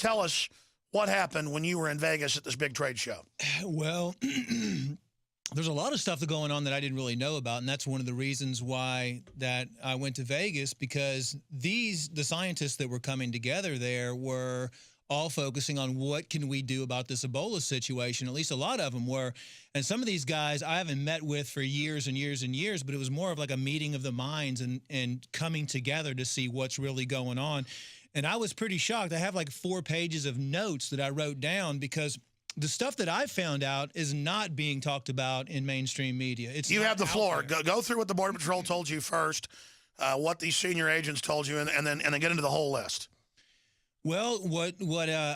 tell us what happened when you were in Vegas at this big trade show. Well, there's a lot of stuff going on that I didn't really know about, and that's one of the reasons why that I went to Vegas, because the scientists that were coming together there were all focusing on what can we do about this Ebola situation. At least a lot of them were. And some of these guys I haven't met with for years and years and years, but it was more of like a meeting of the minds and coming together to see what's really going on. And I was pretty shocked. I have like 4 pages of notes that I wrote down, because the stuff that I found out is not being talked about in mainstream media. You have the floor. Go through what the Border Patrol told you first, what these senior agents told you, and then get into the whole list. Well,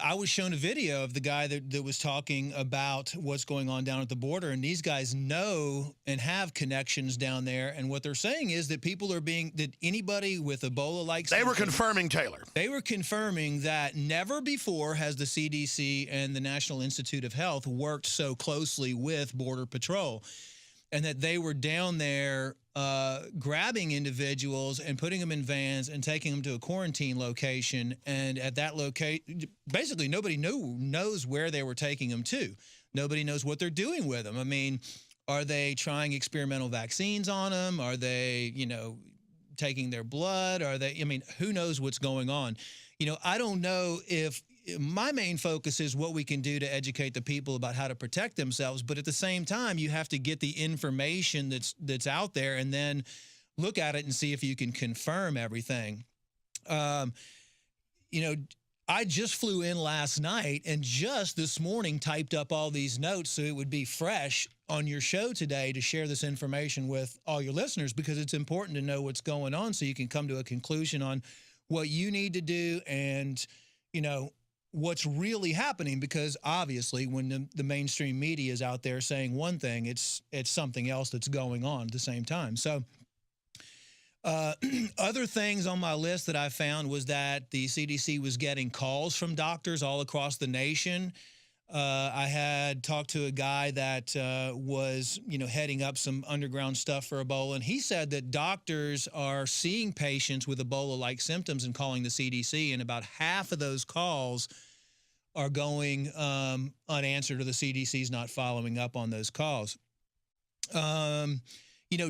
I was shown a video of the guy that was talking about what's going on down at the border, and these guys know and have connections down there. And what they're saying is that that anybody with Ebola-like symptoms, they were confirming, Taylor. They were confirming that never before has the CDC and the National Institute of Health worked so closely with Border Patrol, and that they were down there grabbing individuals and putting them in vans and taking them to a quarantine location. And at that location, basically nobody knows where they were taking them to. Nobody knows what they're doing with them. I mean, are they trying experimental vaccines on them? Are they, taking their blood? Who knows what's going on? I don't know if my main focus is what we can do to educate the people about how to protect themselves. But at the same time, you have to get the information that's out there and then look at it and see if you can confirm everything. I just flew in last night and just this morning typed up all these notes so it would be fresh on your show today to share this information with all your listeners, because it's important to know what's going on so you can come to a conclusion on what you need to do and, what's really happening. Because obviously when the mainstream media is out there saying one thing, it's something else that's going on at the same time. So other things on my list that I found was that the CDC was getting calls from doctors all across the nation. I had talked to a guy that was, heading up some underground stuff for Ebola, and he said that doctors are seeing patients with Ebola-like symptoms and calling the CDC, and about half of those calls are going unanswered, or the CDC's not following up on those calls.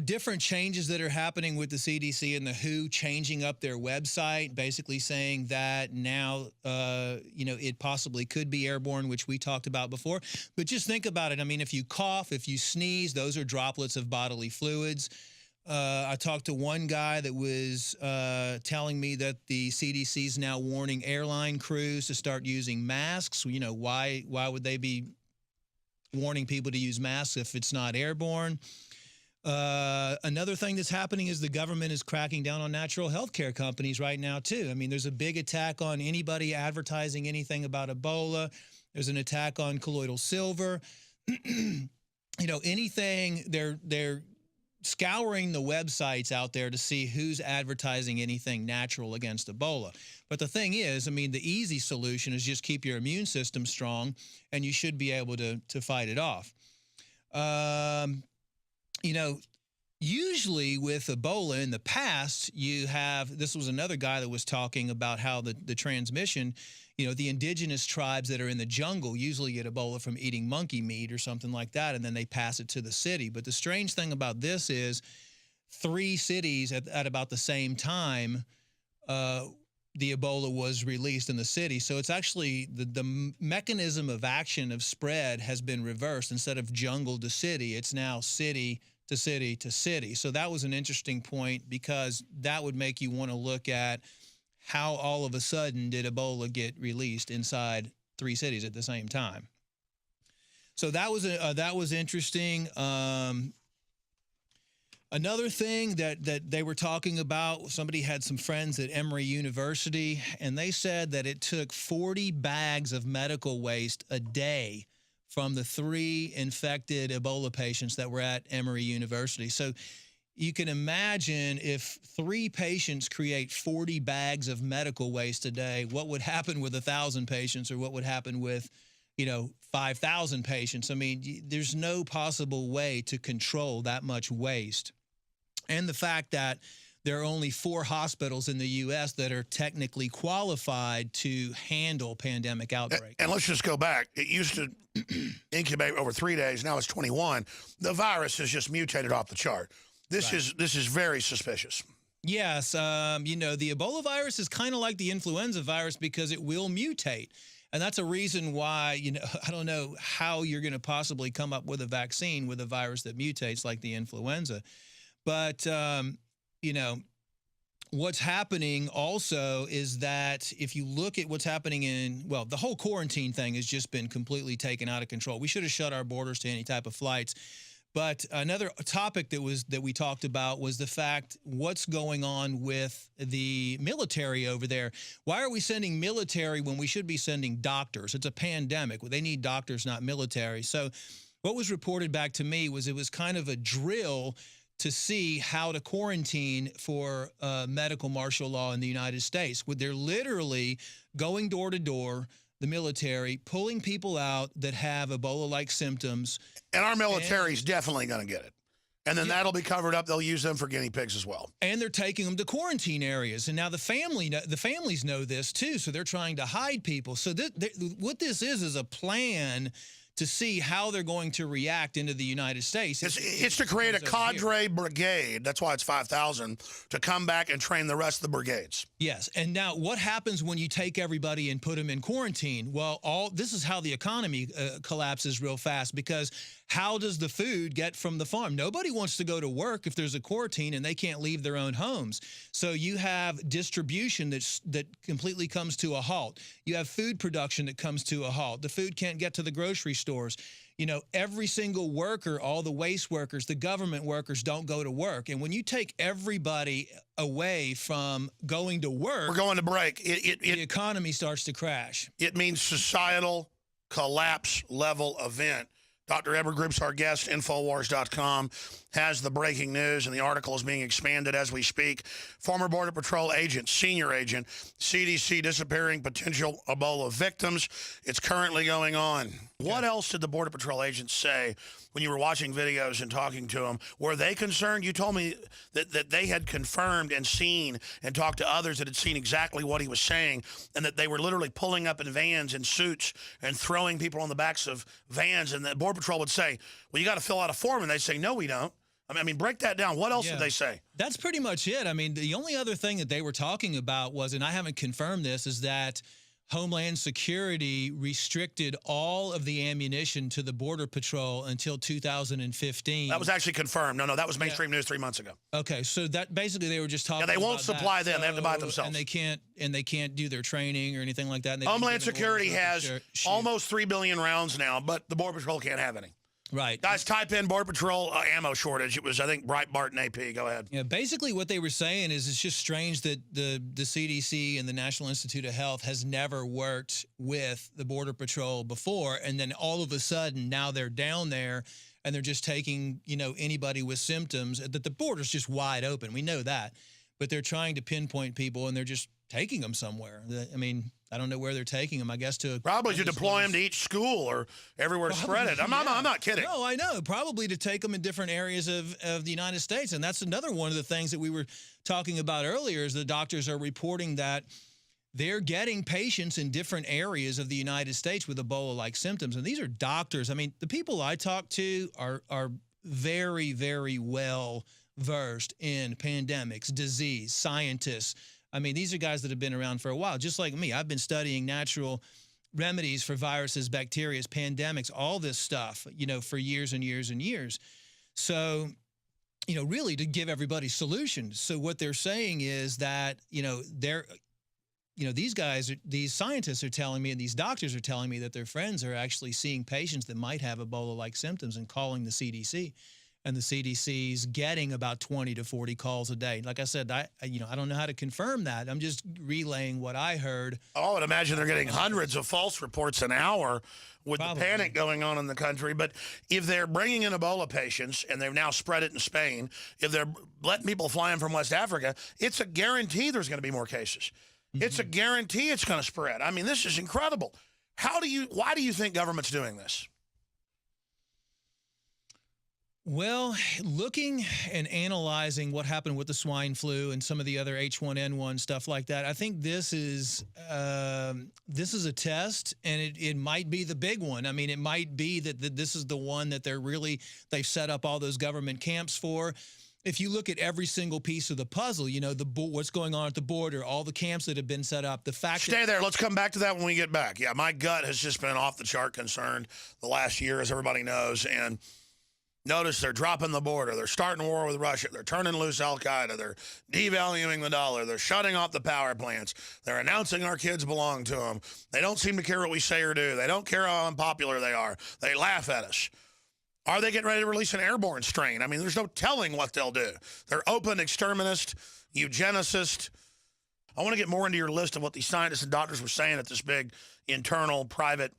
Different changes that are happening with the CDC and the WHO changing up their website, basically saying that now, it possibly could be airborne, which we talked about before. But just think about it. I mean, if you cough, if you sneeze, those are droplets of bodily fluids. I talked to one guy that was telling me that the CDC is now warning airline crews to start using masks. Why would they be warning people to use masks if it's not airborne? Another thing that's happening is the government is cracking down on natural health care companies right now, too. I mean, there's a big attack on anybody advertising anything about Ebola. There's an attack on colloidal silver. Anything, they're scouring the websites out there to see who's advertising anything natural against Ebola. But the thing is, I mean, the easy solution is just keep your immune system strong, and you should be able to fight it off. Usually with Ebola in the past, this was another guy that was talking about how the transmission, the indigenous tribes that are in the jungle usually get Ebola from eating monkey meat or something like that, and then they pass it to the city. But the strange thing about this is 3 cities at about the same time, the Ebola was released in the city. So it's actually the mechanism of action of spread has been reversed. Instead of jungle to city, it's now city to city to city. So that was an interesting point, because that would make you want to look at how all of a sudden did Ebola get released inside 3 cities at the same time. So that was interesting. Another thing that they were talking about, somebody had some friends at Emory University, and they said that it took 40 bags of medical waste a day from the 3 infected Ebola patients that were at Emory University. So you can imagine if 3 patients create 40 bags of medical waste a day, what would happen with 1,000 patients, or what would happen with, 5,000 patients? I mean, there's no possible way to control that much waste. And the fact that there are only 4 hospitals in the U.S. that are technically qualified to handle pandemic outbreaks. And let's just go back. It used to incubate over 3 days. Now it's 21. The virus has just mutated off the chart. This is very suspicious. Yes, you know, the Ebola virus is kind of like the influenza virus because it will mutate. And that's a reason why, you know, I don't know how you're going to possibly come up with a vaccine with a virus that mutates like the influenza. But, you know, what's happening also is that if you look at what's happening in, well, the whole quarantine thing has just been completely taken out of control. We should have shut our borders to any type of flights. But another topic that we talked about was the fact what's going on with the military over there. Why are we sending military when we should be sending doctors? It's a pandemic. They need doctors, not military. So what was reported back to me was it was kind of a drill to see how to quarantine for medical martial law in the United States. They're literally going door to door, the military, pulling people out that have Ebola-like symptoms. And our military's definitely going to get it. And then that'll be covered up. They'll use them for guinea pigs as well. And they're taking them to quarantine areas. And now the families know this too, so they're trying to hide people. So what this is a plan to see how they're going to react into the United States. It's to create a cadre brigade. That's why it's 5,000 to come back and train the rest of the brigades. Yes. And now what happens when you take everybody and put them in quarantine? Well, this is how the economy collapses real fast, because how does the food get from the farm? Nobody wants to go to work if there's a quarantine and they can't leave their own homes. So you have distribution that completely comes to a halt. You have food production that comes to a halt. The food can't get to the grocery stores. You know, every single worker, all the waste workers, the government workers don't go to work. And when you take everybody away from going to work, we're going to break. The economy starts to crash. It means societal collapse level event. Dr. Evergroups, our guest, Infowars.com, has the breaking news, and the article is being expanded as we speak. Former Border Patrol agent, senior agent, CDC disappearing potential Ebola victims. It's currently going on. Okay. What else did the Border Patrol agents say when you were watching videos and talking to them? Were they concerned? You told me that they had confirmed and seen and talked to others that had seen exactly what he was saying, and that they were literally pulling up in vans in suits and throwing people on the backs of vans, and the Border Patrol would say, well, you got to fill out a form, and they'd say, no, we don't. I mean, break that down. What else did they say? That's pretty much it. I mean, the only other thing that they were talking about was, and I haven't confirmed this, is that Homeland Security restricted all of the ammunition to the Border Patrol until 2015. That was actually confirmed. No, that was mainstream news 3 months ago. Okay, so that basically they were just talking. Yeah, they won't about supply that. them. They have to buy it themselves. And they can't do their training or anything like that. And Homeland Security has almost 3 billion rounds now, but the Border Patrol can't have any. Right. Guys, type in Border Patrol ammo shortage. It was, I think, Breitbart and AP. Go ahead. Yeah, basically what they were saying is it's just strange that the CDC and the National Institute of Health has never worked with the Border Patrol before, and then all of a sudden now they're down there and they're just taking, you know, anybody with symptoms. That the border's just wide open. We know that. But they're trying to pinpoint people and they're just taking them somewhere. I mean, I don't know where they're taking them. I guess to probably to deploy them to each school or everywhere to spread it. I'm not kidding. No, I know. Probably to take them in different areas of the United States. And that's another one of the things that we were talking about earlier is the doctors are reporting that they're getting patients in different areas of the United States with Ebola-like symptoms. And these are doctors. I mean, the people I talk to are very, very well versed in pandemics, disease, scientists. I mean, these are guys that have been around for a while, just like me. I've been studying natural remedies for viruses, bacteria, pandemics, all this stuff, you know, for years and years and years. So, you know, really to give everybody solutions. So what they're saying is that, you know, these guys, these scientists are telling me, and these doctors are telling me that their friends are actually seeing patients that might have Ebola-like symptoms and calling the CDC. And the CDC's getting about 20 to 40 calls a day. Like I said, I don't know how to confirm that. I'm just relaying what I heard. Oh, I would imagine they're getting hundreds of false reports an hour with the panic going on in the country. But if they're bringing in Ebola patients, and they've now spread it in Spain, if they're letting people fly in from West Africa, it's a guarantee there's going to be more cases. Mm-hmm. It's a guarantee it's going to spread. I mean, this is incredible. Why do you think government's doing this? Well, looking and analyzing what happened with the swine flu and some of the other H1N1 stuff like that, I think this is a test, and it might be the big one. I mean, it might be that this is the one that they've set up all those government camps for. If you look at every single piece of the puzzle, you know, what's going on at the border, all the camps that have been set up, the fact Stay there. Let's come back to that when we get back. Yeah, my gut has just been off the chart concerned the last year, as everybody knows, and notice they're dropping the border. They're starting a war with Russia. They're turning loose Al-Qaeda. They're devaluing the dollar. They're shutting off the power plants. They're announcing our kids belong to them. They don't seem to care what we say or do. They don't care how unpopular they are. They laugh at us. Are they getting ready to release an airborne strain? I mean, there's no telling what they'll do. They're open exterminist, eugenicist. I want to get more into your list of what these scientists and doctors were saying at this big internal private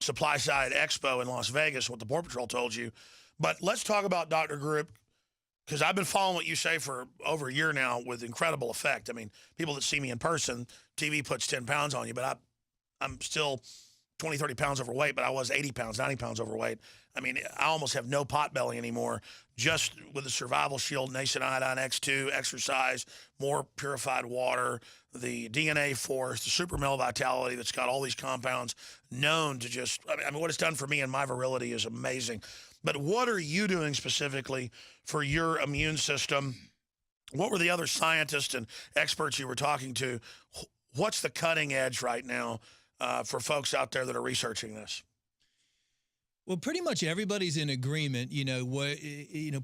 supply side expo in Las Vegas, what the Border Patrol told you. But let's talk about Dr. Group, because I've been following what you say for over a year now with incredible effect. I mean, people that see me in person, TV puts 10 pounds on you, but I'm still 20, 30 pounds overweight, but I was 80 pounds, 90 pounds overweight. I mean, I almost have no pot belly anymore, just with the Survival Shield, Nascent Iodine X2, exercise, more purified water, the DNA Force, the Super Male Vitality that's got all these compounds known to just, I mean, what it's done for me and my virility is amazing. But what are you doing specifically for your immune system? What were the other scientists and experts you were talking to? What's the cutting edge right now for folks out there that are researching this? Well, pretty much everybody's in agreement.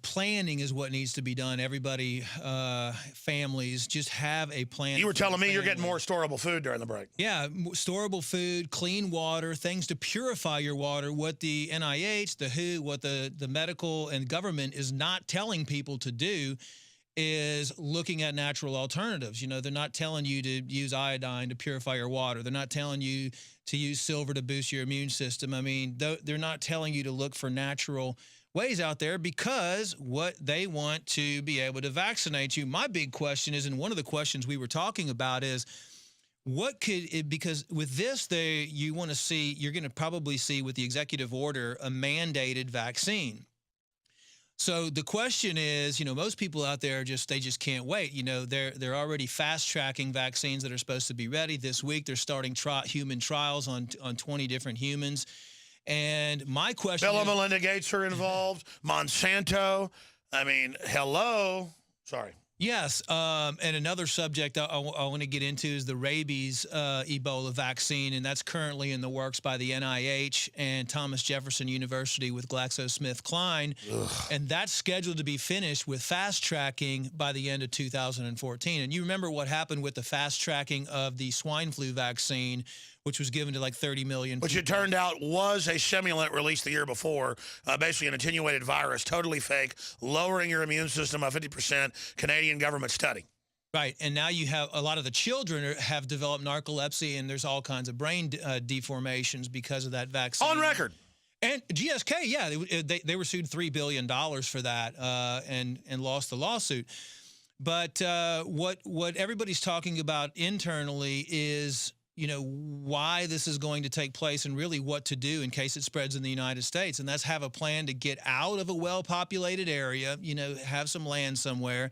Planning is what needs to be done. Everybody, families, just have a plan. You were telling me you're getting more storable food during the break. Yeah, storable food, clean water, things to purify your water. What the NIH, the WHO, what the medical and government is not telling people to do is looking at natural alternatives. You know, they're not telling you to use iodine to purify your water. They're not telling you to use silver to boost your immune system. I mean, they're not telling you to look for natural ways out there because what they want to be able to vaccinate you. My big question is, and one of the questions we were talking about is, what could it, because with this, you're going to probably see with the executive order a mandated vaccine. So the question is, you know, most people out there they just can't wait. You know, they're already fast tracking vaccines that are supposed to be ready this week. They're starting human trials on 20 different humans. And my question Bill and Melinda Gates are involved. Monsanto. I mean, hello. Sorry. Yes, and another subject I want to get into is the rabies Ebola vaccine, and that's currently in the works by the NIH and Thomas Jefferson University with GlaxoSmithKline, and that's scheduled to be finished with fast tracking by the end of 2014. And you remember what happened with the fast tracking of the swine flu vaccine, which was given to like 30 million people. Which it turned out was a simulant released the year before, basically an attenuated virus, totally fake, lowering your immune system by 50%, Canadian government study. Right, and now you have a lot of the children have developed narcolepsy, and there's all kinds of brain deformations because of that vaccine. On record. And GSK, yeah, they were sued $3 billion for that and lost the lawsuit. But what everybody's talking about internally is, you know, why this is going to take place and really what to do in case it spreads in the United States. And that's have a plan to get out of a well-populated area, you know, have some land somewhere.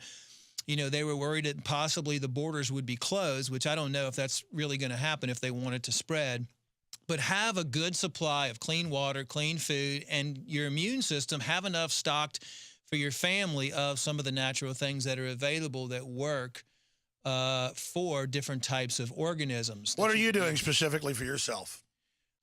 You know, they were worried that possibly the borders would be closed, which I don't know if that's really going to happen if they want it to spread. But have a good supply of clean water, clean food, and your immune system have enough stocked for your family of some of the natural things that are available that work for different types of organisms. What are you doing specifically for yourself?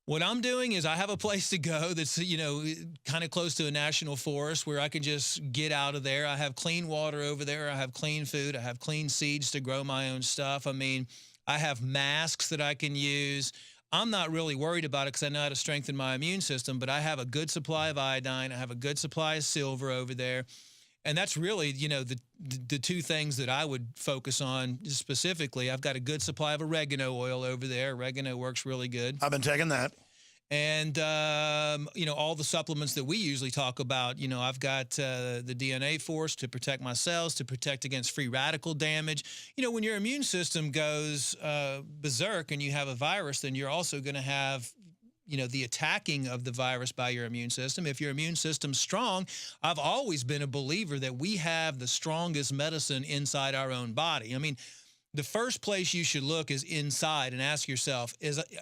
What I'm doing is I have a place to go that's, you know, kind of close to a national forest where I can just get out of there. I have clean water over there. I have clean food. I have clean seeds to grow my own stuff. I mean, I have masks that I can use. I'm not really worried about it because I know how to strengthen my immune system, but I have a good supply of iodine. I have a good supply of silver over there. And that's really, you know, the two things that I would focus on specifically. I've got a good supply of oregano oil over there. Oregano works really good. I've been taking that. And, you know, all the supplements that we usually talk about, you know, I've got the DNA Force to protect my cells, to protect against free radical damage. You know, when your immune system goes berserk and you have a virus, then you're also going to have the attacking of the virus by your immune system. If your immune system's strong, I've always been a believer that we have the strongest medicine inside our own body. I mean, the first place you should look is inside and ask yourself,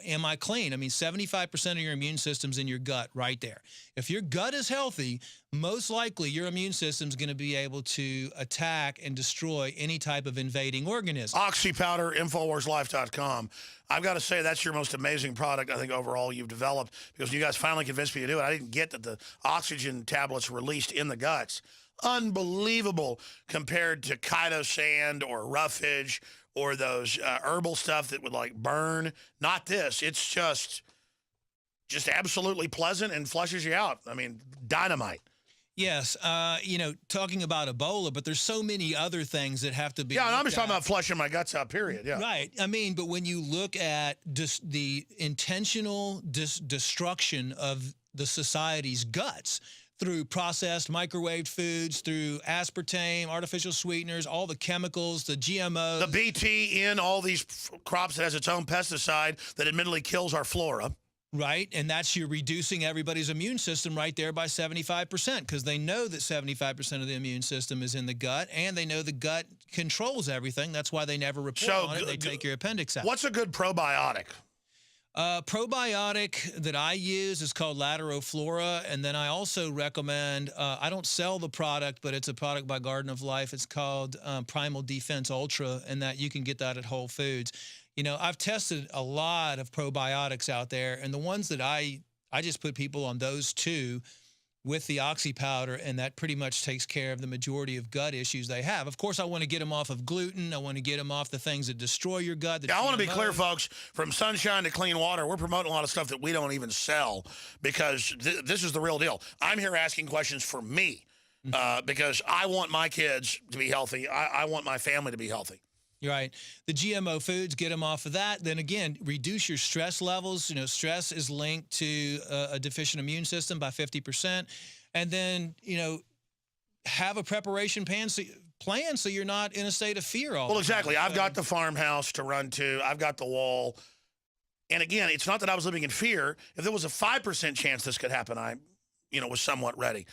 am I clean? I mean, 75% of your immune system's in your gut right there. If your gut is healthy, most likely your immune system's going to be able to attack and destroy any type of invading organism. Oxy powder, InfoWarsLife.com. I've got to say, that's your most amazing product, I think, overall you've developed, because you guys finally convinced me to do it. I didn't get that the oxygen tablets released in the guts. Unbelievable compared to chitosand or roughage or those herbal stuff that would like burn. Not this. It's just absolutely pleasant and flushes you out. I mean, dynamite. Yes, talking about Ebola, but there's so many other things that have to be. Yeah, and I'm just talking about flushing my guts out, period. Yeah. Right. I mean, but when you look at the intentional destruction of the society's guts through processed microwaved foods, through aspartame, artificial sweeteners, all the chemicals, the GMOs. The BT in all these crops that has its own pesticide that admittedly kills our flora. Right, and that's you're reducing everybody's immune system right there by 75%, because they know that 75% of the immune system is in the gut, and they know the gut controls everything. That's why they never report on it. They take your appendix out. What's a good probiotic? Probiotic that I use is called Lateroflora, and then I also recommend, I don't sell the product, but it's a product by Garden of Life. It's called Primal Defense Ultra, and that you can get that at Whole Foods. I've tested a lot of probiotics out there, and the ones that I just put people on those two with the oxy powder, and that pretty much takes care of the majority of gut issues they have. Of course, I want to get them off of gluten. I want to get them off the things that destroy your gut. Yeah, I want to be clear, folks, from sunshine to clean water, we're promoting a lot of stuff that we don't even sell, because this is the real deal. I'm here asking questions for me, because I want my kids to be healthy. I want my family to be healthy. Right. The GMO foods, get them off of that. Then again, reduce your stress levels. Stress is linked to a deficient immune system by 50%. And then, have a preparation plan so you're not in a state of fear all the time. Well, exactly. I've got the farmhouse to run to. I've got the wall. And again, it's not that I was living in fear. If there was a 5% chance this could happen, I, was somewhat ready.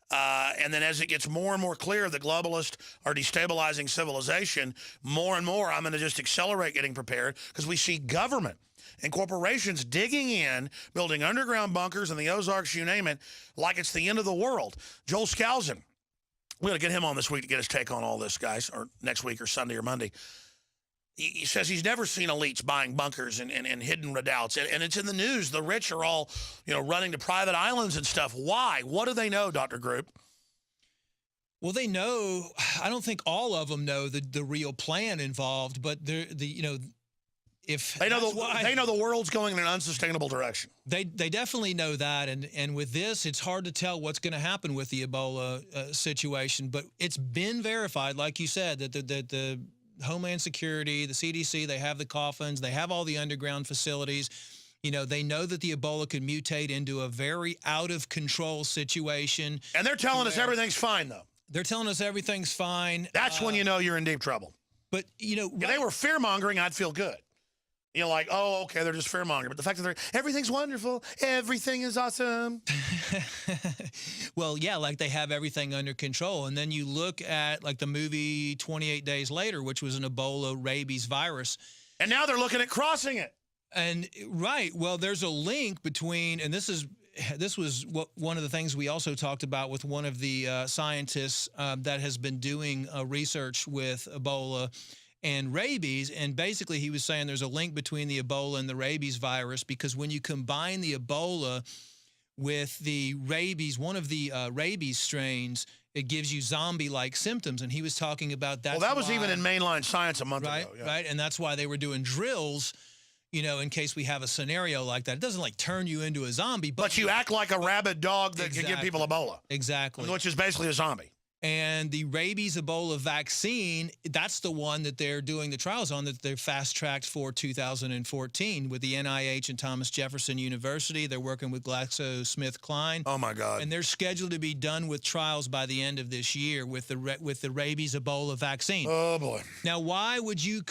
And then as it gets more and more clear the globalists are destabilizing civilization, more and more I'm going to just accelerate getting prepared, because we see government and corporations digging in, building underground bunkers in the Ozarks, you name it, like it's the end of the world. Joel Skousen, we're going to get him on this week to get his take on all this, guys, or next week or Sunday or Monday. He says he's never seen elites buying bunkers and hidden redoubts. And it's in the news. The rich are all, running to private islands and stuff. Why? What do they know, Dr. Group? Well, they know, I don't think all of them know the real plan involved, but if they know the world's going in an unsustainable direction. They definitely know that, and with this, it's hard to tell what's going to happen with the Ebola situation. But it's been verified, like you said, that the Homeland Security, the CDC, they have the coffins, they have all the underground facilities. They know that the Ebola could mutate into a very out of control situation. And they're telling us everything's fine, though. They're telling us everything's fine. That's when you know you're in deep trouble. But, if they were fear-mongering, I'd feel good. Like, oh, okay, they're just fear-mongering. But the fact that everything's wonderful, everything is awesome. Well, yeah, like they have everything under control. And then you look at, like, the movie 28 Days Later, which was an Ebola rabies virus. And now they're looking at crossing it. And, right, well, there's a link between, and this was one of the things we also talked about with one of the scientists that has been doing research with Ebola and rabies, and basically he was saying there's a link between the Ebola and the rabies virus, because when you combine the Ebola with the rabies, one of the rabies strains, it gives you zombie-like symptoms, and he was talking about that. Well, that was even in mainline science a month ago. Yeah. Right, and that's why they were doing drills, in case we have a scenario like that. It doesn't, like, turn you into a zombie. But you act like a rabid dog that can give people Ebola. Exactly. Which is basically a zombie. And the rabies Ebola vaccine, that's the one that they're doing the trials on, that they're fast-tracked for 2014 with the NIH and Thomas Jefferson University. They're working with GlaxoSmithKline. Oh, my God. And they're scheduled to be done with trials by the end of this year with the rabies Ebola vaccine. Oh, boy. Now, why would you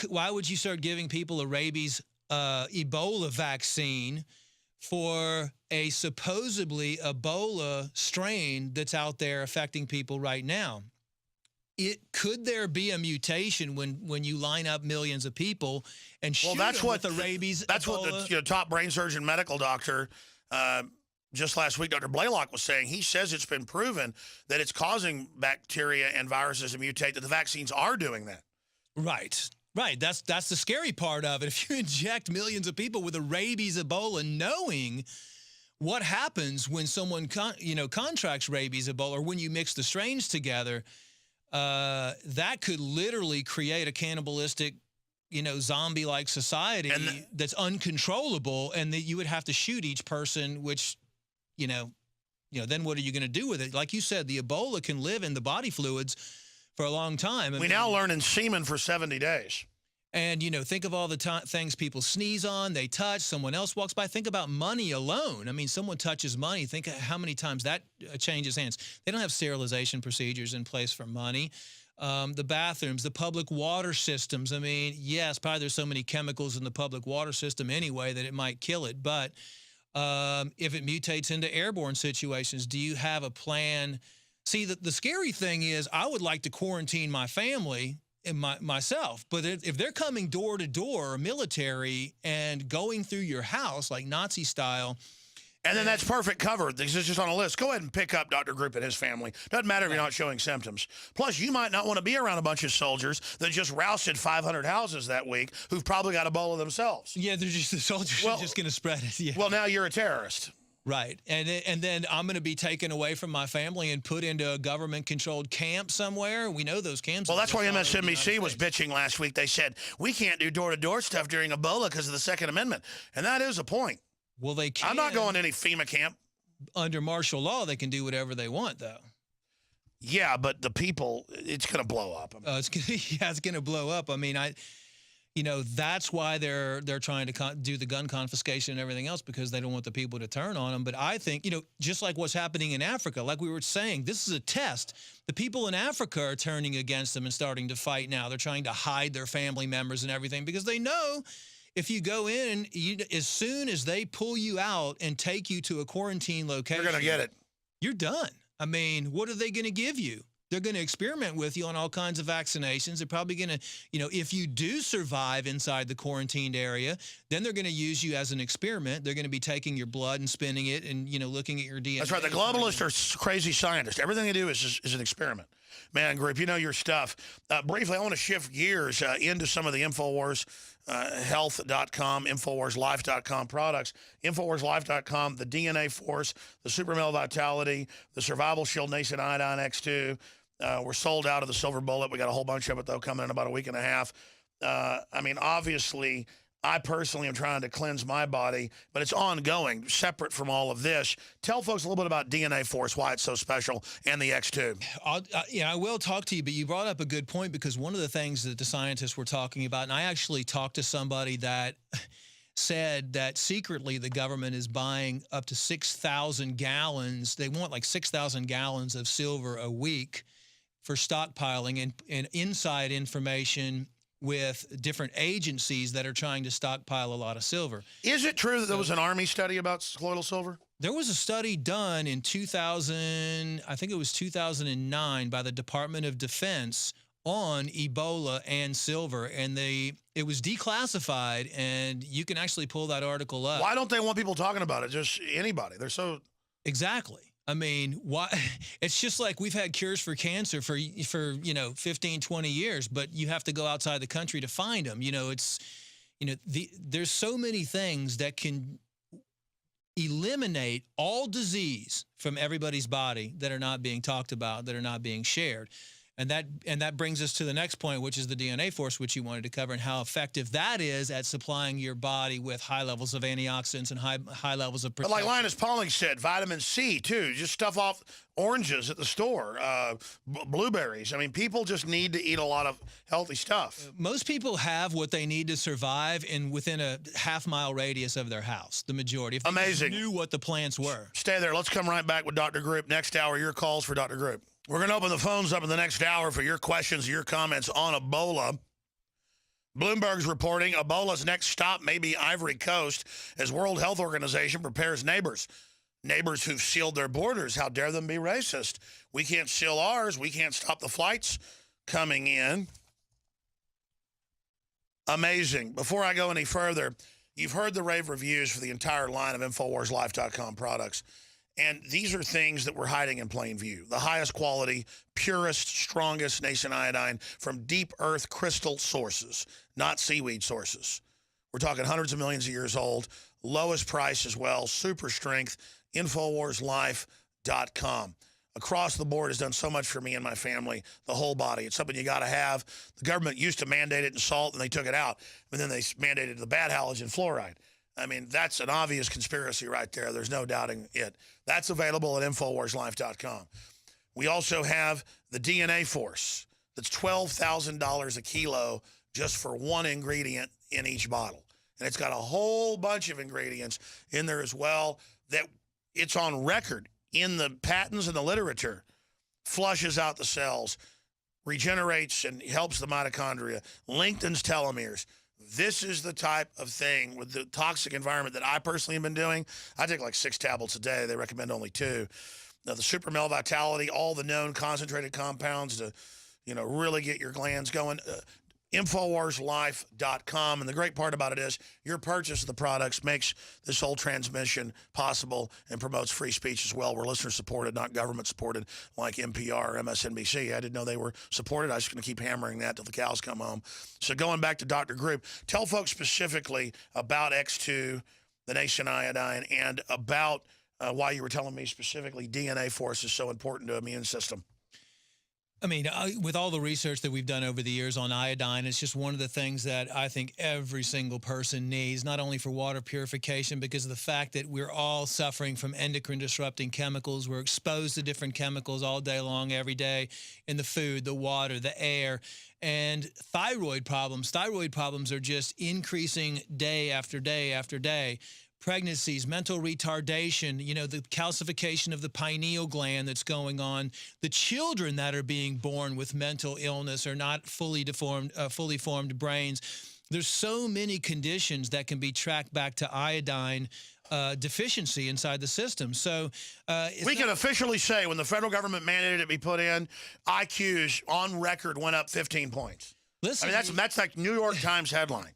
start giving people a rabies Ebola vaccine for a supposedly Ebola strain that's out there affecting people right now. Could there be a mutation when you line up millions of people and shoot them with the rabies? That's Ebola? what the top brain surgeon medical doctor just last week, Dr. Blaylock, was saying. He says it's been proven that it's causing bacteria and viruses to mutate, that the vaccines are doing that. Right. Right. That's the scary part of it. If you inject millions of people with a rabies Ebola, knowing what happens when someone contracts rabies Ebola, or when you mix the strains together, that could literally create a cannibalistic, zombie-like society that's uncontrollable, and that you would have to shoot each person, which, then what are you going to do with it? Like you said, the Ebola can live in the body fluids for a long time. We now learn in semen for 70 days. And, think of all the things people sneeze on, they touch, someone else walks by. Think about money alone. I mean, someone touches money. Think of how many times that changes hands. They don't have sterilization procedures in place for money. The bathrooms, the public water systems. I mean, yes, probably there's so many chemicals in the public water system anyway that it might kill it. But if it mutates into airborne situations, do you have a plan? See, the scary thing is, I would like to quarantine my family and myself, but if they're coming door to door, military, and going through your house like Nazi style, and then that's perfect cover. This is just on a list. Go ahead and pick up Dr. Group and his family. Doesn't matter if you're not showing symptoms. Plus, you might not want to be around a bunch of soldiers that just rousted 500 houses that week who've probably got Ebola themselves. Yeah, the soldiers are just going to spread it. Yeah. Well, now you're a terrorist. Right. And then I'm going to be taken away from my family and put into a government-controlled camp somewhere. We know those camps. Well, that's why MSNBC was bitching last week. They said, we can't do door-to-door stuff during Ebola because of the Second Amendment. And that is a point. Well, they can. I'm not going to any FEMA camp. Under martial law, they can do whatever they want, though. Yeah, but the people, it's going to blow up. It's going to blow up. I mean, that's why they're trying to do the gun confiscation and everything else, because they don't want the people to turn on them. But I think, just like what's happening in Africa, like we were saying, this is a test. The people in Africa are turning against them and starting to fight now. They're trying to hide their family members and everything, because they know if you go in, as soon as they pull you out and take you to a quarantine location, you're going to get it. You're done. I mean, what are they going to give you? They're going to experiment with you on all kinds of vaccinations. They're probably going to, if you do survive inside the quarantined area, then they're going to use you as an experiment. They're going to be taking your blood and spinning it and, looking at your DNA. That's right. The globalists are crazy scientists. Everything they do is an experiment. Man, Group, you know your stuff. Briefly, I want to shift gears into some of the InfoWars health.com, InfoWarsLife.com products. InfoWarsLife.com, the DNA Force, the Super Male Vitality, the Survival Shield Nascent Iodine X2. We're sold out of the Silver Bullet. We got a whole bunch of it, though, coming in about a week and a half. I mean, obviously, I personally am trying to cleanse my body, but it's ongoing, separate from all of this. Tell folks a little bit about DNA Force, why it's so special, and the X2. I will talk to you, but you brought up a good point, because one of the things that the scientists were talking about, and I actually talked to somebody that said that secretly the government is buying up to 6,000 gallons. They want like 6,000 gallons of silver a week for stockpiling, and inside information with different agencies that are trying to stockpile a lot of silver. Is it true that there was an Army study about colloidal silver? There was a study done in 2000, I think it was 2009, by the Department of Defense on Ebola and silver, and it was declassified, and you can actually pull that article up. Why don't they want people talking about it? Just anybody. They're so... Exactly. I mean, why? It's just like we've had cures for cancer for 15, 20 years, but you have to go outside the country to find them. There's so many things that can eliminate all disease from everybody's body that are not being talked about, that are not being shared. And that brings us to the next point, which is the DNA Force, which you wanted to cover, and how effective that is at supplying your body with high levels of antioxidants and high levels of protection. But like Linus Pauling said, vitamin C, too. Just stuff off oranges at the store, blueberries. I mean, people just need to eat a lot of healthy stuff. Most people have what they need to survive within a half-mile radius of their house, the majority. If they Amazing. Knew what the plants were. Stay there. Let's come right back with Dr. Group. Next hour, your calls for Dr. Group. We're going to open the phones up in the next hour for your questions, your comments on Ebola. Bloomberg's reporting Ebola's next stop may be Ivory Coast as World Health Organization prepares neighbors. Neighbors who've sealed their borders, how dare them be racist? We can't seal ours. We can't stop the flights coming in. Amazing. Before I go any further, you've heard the rave reviews for the entire line of InfoWarsLife.com products. And these are things that we're hiding in plain view. The highest quality, purest, strongest nascent iodine from deep earth crystal sources, not seaweed sources. We're talking hundreds of millions of years old, lowest price as well, super strength, InfoWarsLife.com. Across the board has done so much for me and my family, the whole body. It's something you got to have. The government used to mandate it in salt, and they took it out. And then they mandated the bad halogen fluoride. I mean, that's an obvious conspiracy right there. There's no doubting it. That's available at InfoWarsLife.com. We also have the DNA Force. That's $12,000 a kilo just for one ingredient in each bottle. And it's got a whole bunch of ingredients in there as well that it's on record in the patents and the literature. Flushes out the cells, regenerates and helps the mitochondria, lengthens telomeres. This is the type of thing with the toxic environment that I personally have been doing. I take like 6 tablets a day. They recommend only 2. Now, the Super Male Vitality, all the known concentrated compounds to, really get your glands going. InfoWarsLife.com. And the great part about it is your purchase of the products makes this whole transmission possible and promotes free speech as well. We're listener supported, not government supported like NPR or MSNBC. I didn't know they were supported. I was just going to keep hammering that till the cows come home. So going back to Dr. Group, tell folks specifically about X2, the nascent iodine, and about why you were telling me specifically DNA Force is so important to immune system. I mean, with all the research that we've done over the years on iodine, it's just one of the things that I think every single person needs, not only for water purification, because of the fact that we're all suffering from endocrine disrupting chemicals. We're exposed to different chemicals all day long, every day, in the food, the water, the air, and thyroid problems. Thyroid problems are just increasing day after day after day. Pregnancies, mental retardation, the calcification of the pineal gland that's going on. The children that are being born with mental illness or not fully formed brains. There's so many conditions that can be tracked back to iodine deficiency inside the system. So we can officially say when the federal government mandated it be put in, IQs on record went up 15 points. Listen, I mean, that's like New York Times headline.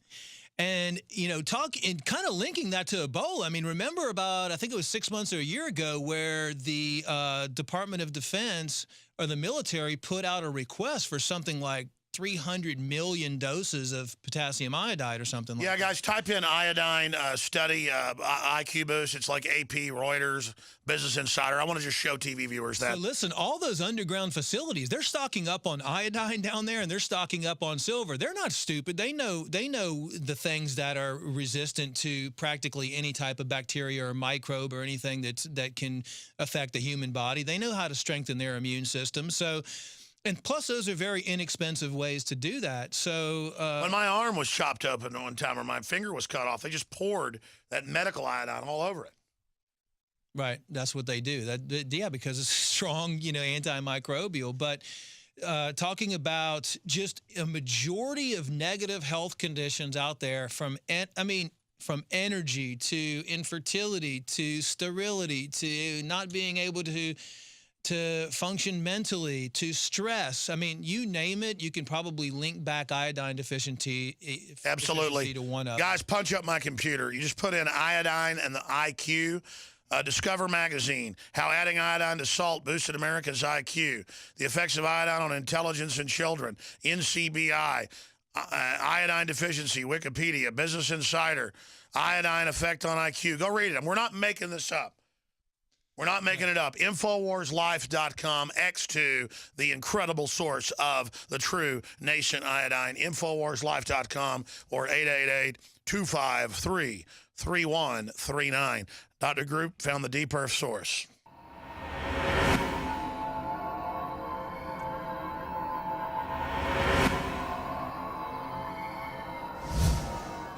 And, kind of linking that to Ebola. I mean, remember about, I think it was 6 months or a year ago where the Department of Defense or the military put out a request for something like 300 million doses of potassium iodide or something like that. Yeah, guys, type in iodine study, IQ boost. It's like AP, Reuters, Business Insider. I want to just show TV viewers that. So listen, all those underground facilities, they're stocking up on iodine down there and they're stocking up on silver. They're not stupid. They know the things that are resistant to practically any type of bacteria or microbe or anything that can affect the human body. They know how to strengthen their immune system. So, and plus, those are very inexpensive ways to do that. So when my arm was chopped open one time or my finger was cut off, they just poured that medical iodine all over it. Right. That's what they do. Because it's strong, antimicrobial. But talking about just a majority of negative health conditions out there from energy to infertility to sterility to not being able to function mentally, to stress. I mean, you name it, you can probably link back iodine deficiency Absolutely. to one of them. Guys, punch up my computer. You just put in iodine and the IQ. Discover Magazine, how adding iodine to salt boosted America's IQ. The effects of iodine on intelligence in children. NCBI. Iodine deficiency. Wikipedia. Business Insider. Iodine effect on IQ. Go read it. We're not making this up. We're not making it up. InfoWarsLife.com, X2, the incredible source of the true nascent iodine. InfoWarsLife.com or 888-253-3139. Dr. Group found the deep earth source.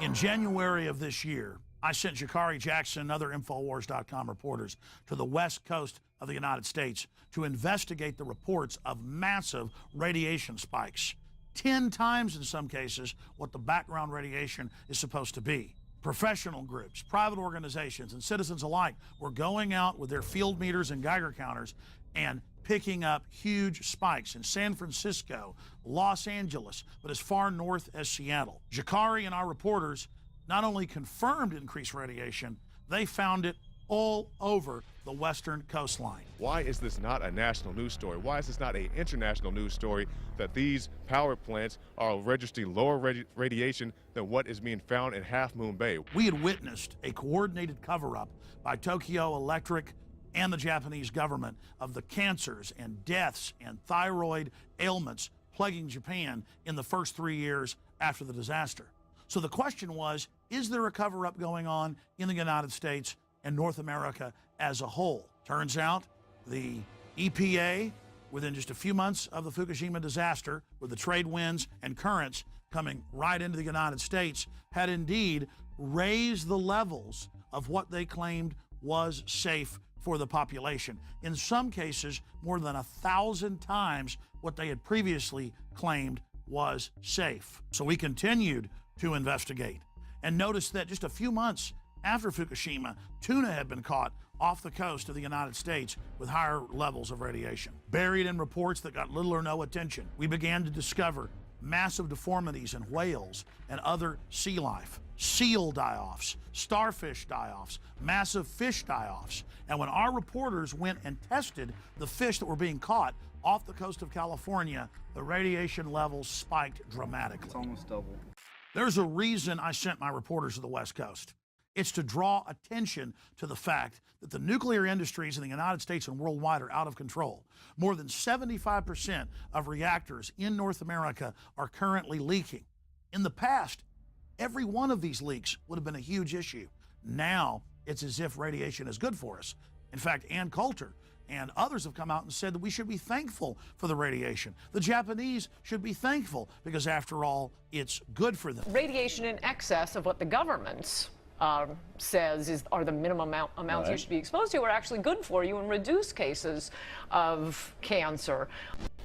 In January of this year, I sent Jakari Jackson and other InfoWars.com reporters to the west coast of the United States to investigate the reports of massive radiation spikes 10 times in some cases what the background radiation is supposed to be. Professional groups, private organizations, and citizens alike were going out with their field meters and Geiger counters and picking up huge spikes in San Francisco, Los Angeles, but as far north as Seattle. Jakari and our reporters not only confirmed increased radiation, they found it all over the western coastline. Why is this not a national news story? Why is this not an international news story that these power plants are registering lower radiation than what is being found in Half Moon Bay? We had witnessed a coordinated cover-up by Tokyo Electric and the Japanese government of the cancers and deaths and thyroid ailments plaguing Japan in the first 3 years after the disaster. So the question was, is there a cover-up going on in the United States and North America as a whole? Turns out the EPA, within just a few months of the Fukushima disaster, with the trade winds and currents coming right into the United States, had indeed raised the levels of what they claimed was safe for the population. In some cases, more than 1,000 times what they had previously claimed was safe. So we continued to investigate and noticed that just a few months after Fukushima, tuna had been caught off the coast of the United States with higher levels of radiation. Buried in reports that got little or no attention, we began to discover massive deformities in whales and other sea life, seal die-offs, starfish die-offs, massive fish die-offs. And when our reporters went and tested the fish that were being caught off the coast of California, the radiation levels spiked dramatically. It's almost double. There's a reason I sent my reporters to the West Coast. It's to draw attention to the fact that the nuclear industries in the United States and worldwide are out of control. More than 75% of reactors in North America are currently leaking. In the past, every one of these leaks would have been a huge issue. Now, it's as if radiation is good for us. In fact, Ann Coulter and others have come out and said that we should be thankful for the radiation. The Japanese should be thankful because, after all, it's good for them. Radiation in excess of what the government's says are the minimum amounts you should be exposed to are actually good for you and reduce cases of cancer.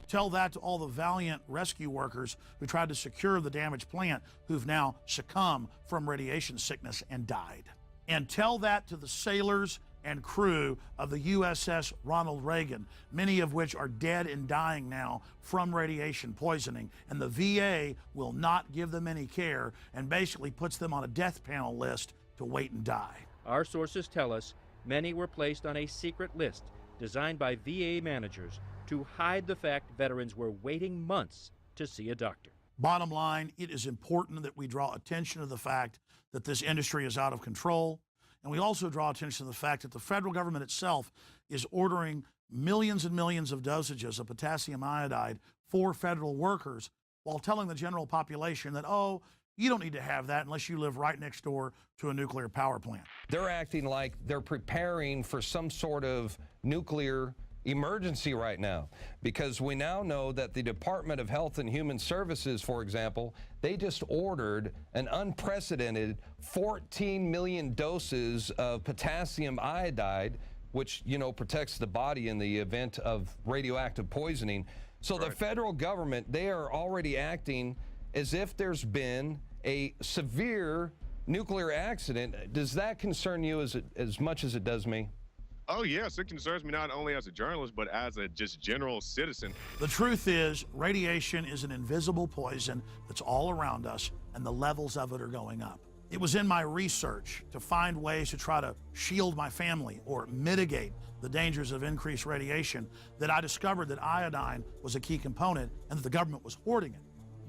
Tell that to all the valiant rescue workers who tried to secure the damaged plant who've now succumbed from radiation sickness and died. And tell that to the sailors and crew of the USS Ronald Reagan, many of which are dead and dying now from radiation poisoning, and the VA will not give them any care and basically puts them on a death panel list to wait and die. Our sources tell us many were placed on a secret list designed by VA managers to hide the fact veterans were waiting months to see a doctor. Bottom line, it is important that we draw attention to the fact that this industry is out of control. And we also draw attention to the fact that the federal government itself is ordering millions and millions of dosages of potassium iodide for federal workers while telling the general population that, oh, you don't need to have that unless you live right next door to a nuclear power plant. They're acting like they're preparing for some sort of nuclear emergency right now, because we now know that the Department of Health and Human Services, for example, they just ordered an unprecedented 14 million doses of potassium iodide, which, you know, protects the body in the event of radioactive poisoning. So the federal government, they are already acting as if there's been a severe nuclear accident. Does that concern you as much as it does me? Oh, yes, it concerns me not only as a journalist, but as a just general citizen. The truth is, radiation is an invisible poison that's all around us, and the levels of it are going up. It was in my research to find ways to try to shield my family or mitigate the dangers of increased radiation that I discovered that iodine was a key component and that the government was hoarding it.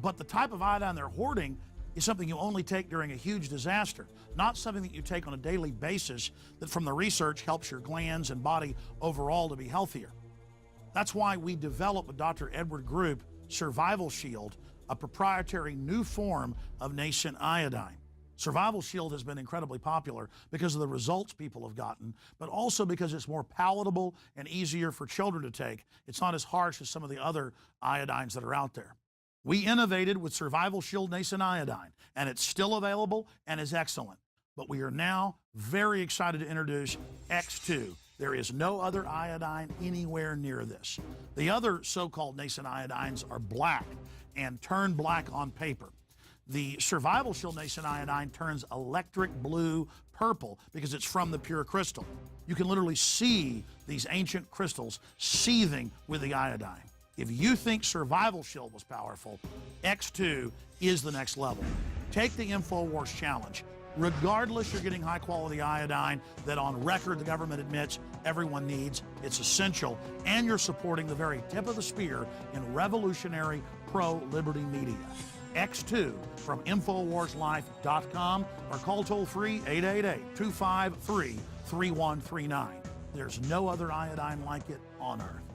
But the type of iodine they're hoarding is something you only take during a huge disaster, not something that you take on a daily basis that from the research helps your glands and body overall to be healthier. That's why we developed with Dr. Edward Group Survival Shield, a proprietary new form of nascent iodine. Survival Shield has been incredibly popular because of the results people have gotten, but also because it's more palatable and easier for children to take. It's not as harsh as some of the other iodines that are out there. We innovated with Survival Shield Nascent Iodine, and it's still available and is excellent. But we are now very excited to introduce X2, There is no other iodine anywhere near this. The other so-called nascent iodines are black and turn black on paper. The Survival Shield nascent iodine turns electric blue purple because it's from the pure crystal. You can literally see these ancient crystals seething with the iodine. If you think Survival Shield was powerful, X2 is the next level. Take the InfoWars challenge. Regardless, you're getting high-quality iodine that on record the government admits everyone needs. It's essential, and you're supporting the very tip of the spear in revolutionary pro-liberty media. X2 from InfoWarsLife.com or call toll-free 888-253-3139. There's no other iodine like it on Earth.